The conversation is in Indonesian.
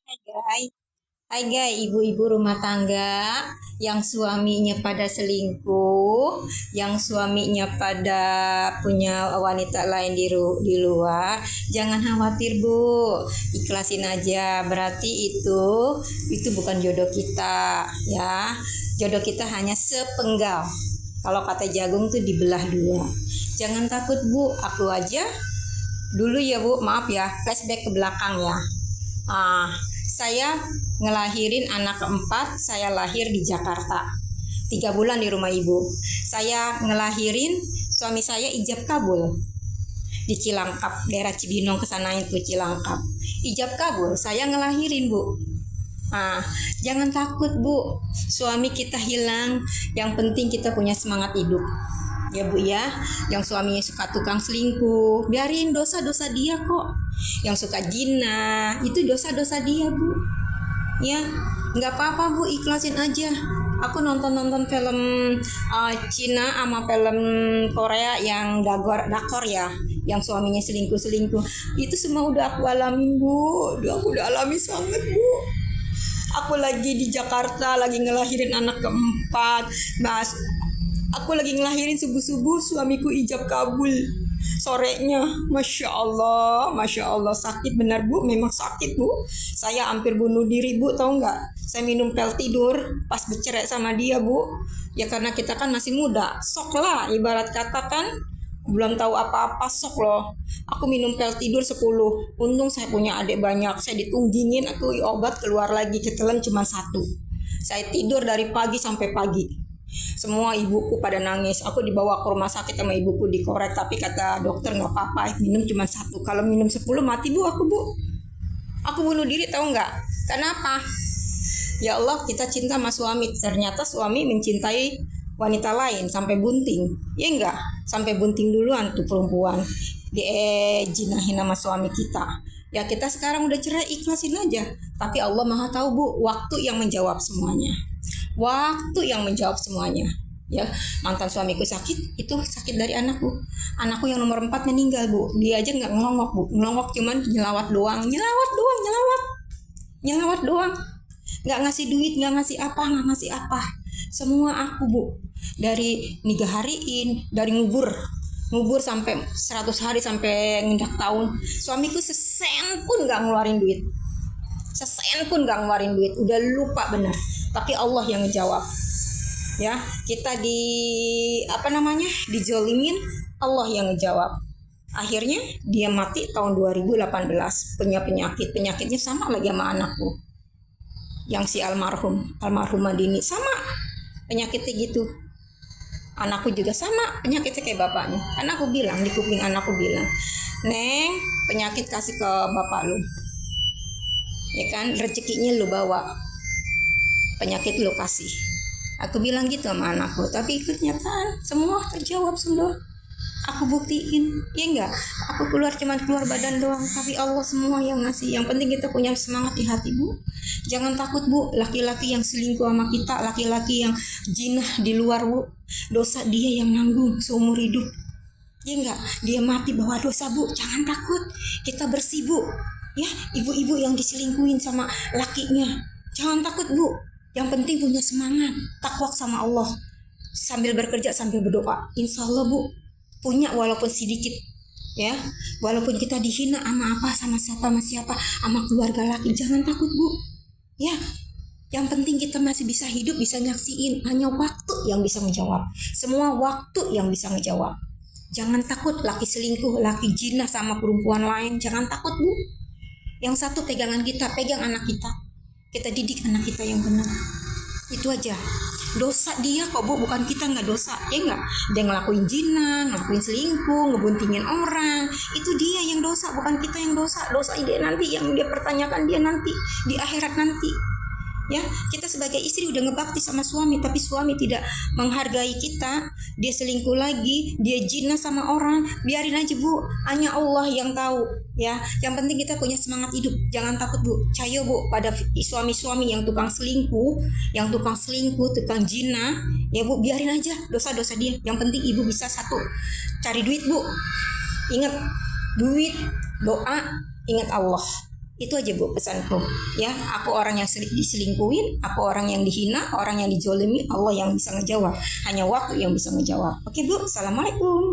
Guys, hai guys, ibu-ibu rumah tangga yang suaminya pada selingkuh, yang suaminya pada punya wanita lain di luar, jangan khawatir Bu, ikhlasin aja. Berarti itu bukan jodoh kita, ya. Jodoh kita hanya sepenggal. Kalau kata jagung tuh dibelah dua. Jangan takut Bu, aku aja dulu ya Bu, maaf ya, flashback ke belakang ya. Ah, saya ngelahirin anak keempat, saya lahir di Jakarta. 3 bulan di rumah ibu. Saya ngelahirin, suami saya ijab kabul di Cilangkap, daerah Cibinong ke sana itu Cilangkap. Ijab kabul, saya ngelahirin Bu. Jangan takut Bu, suami kita hilang, yang penting kita punya semangat hidup. Ya Bu ya, yang suaminya suka tukang selingkuh, biarin, dosa-dosa dia kok. Yang suka zina, itu dosa-dosa dia Bu. Ya, nggak apa-apa Bu, ikhlasin aja. Aku nonton film Cina sama film Korea yang dakor ya, yang suaminya selingkuh. Itu semua udah aku alamin Bu, aku udah alami banget Bu. Aku lagi di Jakarta, lagi ngelahirin anak keempat. Mas, aku lagi ngelahirin subuh-subuh, suamiku ijab kabul sorenya. Masya Allah, sakit benar Bu, memang sakit Bu. Saya hampir bunuh diri Bu, tahu nggak? Saya minum pil tidur pas bercerai sama dia Bu. Ya karena kita kan masih muda, sok lah, ibarat kata kan, belum tahu apa-apa, sok loh. Aku minum pil tidur 10. Untung saya punya adik banyak, saya ditunggingin, aku obat keluar lagi, ketelan cuma 1. Saya tidur dari pagi sampai pagi. Semua ibuku pada nangis. Aku dibawa ke rumah sakit sama ibuku, dikorek, tapi kata dokter nggak apa-apa, minum cuma 1. Kalau minum 10 mati Bu, aku Bu. Aku bunuh diri, tahu nggak? Kenapa? Ya Allah, kita cinta sama suami, ternyata suami mencintai wanita lain sampai bunting. Ya enggak? Sampai bunting duluan tuh perempuan. Dijinahin sama suami kita. Ya kita sekarang udah cerai, ikhlasin aja. Tapi Allah Maha tahu Bu, waktu yang menjawab semuanya. Waktu yang menjawab semuanya. Ya, mantan suamiku sakit, itu sakit dari anakku. Anakku yang nomor 4 meninggal Bu. Dia aja nggak ngelongok Bu. Ngelongok cuman nyelawat doang. Nyelawat doang. Nggak ngasih duit, nggak ngasih apa. Semua aku Bu. Dari hariin, dari ngubur sampai 100 hari, sampai ngendak tahun. Suamiku sesen pun nggak ngeluarin duit. Udah lupa benar. Tapi Allah yang ngejawab. Ya, kita dijolimin, Allah yang ngejawab. Akhirnya dia mati tahun 2018, punya penyakitnya sama lagi sama anakku. Yang si almarhumah Dini sama penyakitnya gitu. Anakku juga sama penyakitnya kayak bapaknya. Karena aku bilang, di kuping anakku bilang, "Neng, penyakit kasih ke bapak lu. Ya kan, rezekinya lu bawa. Penyakit lu kasih." Aku bilang gitu sama anakku, tapi kenyataan semua terjawab semua. Aku buktiin, ya enggak? Aku keluar badan doang, tapi Allah semua yang ngasih. Yang penting kita punya semangat di hati Bu. Jangan takut Bu, laki-laki yang selingkuh sama kita, laki-laki yang jinah di luar Bu, dosa dia yang nanggung seumur hidup. Ya enggak? Dia mati bawa dosa Bu, jangan takut. Kita bersih Bu. Ya, ibu-ibu yang diselingkuhin sama lakinya, jangan takut Bu. Yang penting punya semangat, takwa sama Allah. Sambil bekerja, sambil berdoa. Insya Allah Bu, punya walaupun sedikit. Ya, walaupun kita dihina sama siapa, sama keluarga laki, jangan takut Bu. Ya, yang penting kita masih bisa hidup, bisa nyaksiin. Hanya waktu yang bisa menjawab. Semua waktu yang bisa ngejawab. Jangan takut laki selingkuh, laki jinah sama perempuan lain. Jangan takut Bu. Yang satu pegangan kita, pegang anak kita. Kita didik anak kita yang benar. Itu aja. Dosa dia kok Bu, bukan kita nggak dosa. Ya nggak? Dia ngelakuin zina, ngelakuin selingkuh, ngebuntingin orang. Itu dia yang dosa, bukan kita yang dosa. Dosa dia nanti, yang dia pertanyakan dia nanti di akhirat nanti. Ya, kita sebagai istri udah ngebakti sama suami, tapi suami tidak menghargai kita, dia selingkuh lagi, dia zina sama orang, biarin aja Bu, hanya Allah yang tahu. Ya, yang penting kita punya semangat hidup, jangan takut Bu. Percaya Bu pada suami-suami yang tukang selingkuh, tukang zina, ya Bu, biarin aja dosa-dosa dia. Yang penting ibu bisa satu, cari duit Bu. Ingat duit, doa, ingat Allah. Itu aja Bu pesanku. Ya, aku orang yang diselingkuhin, aku orang yang dihina, orang yang dijolimi, Allah yang bisa ngejawab. Hanya waktu yang bisa ngejawab. Oke Bu, Assalamualaikum.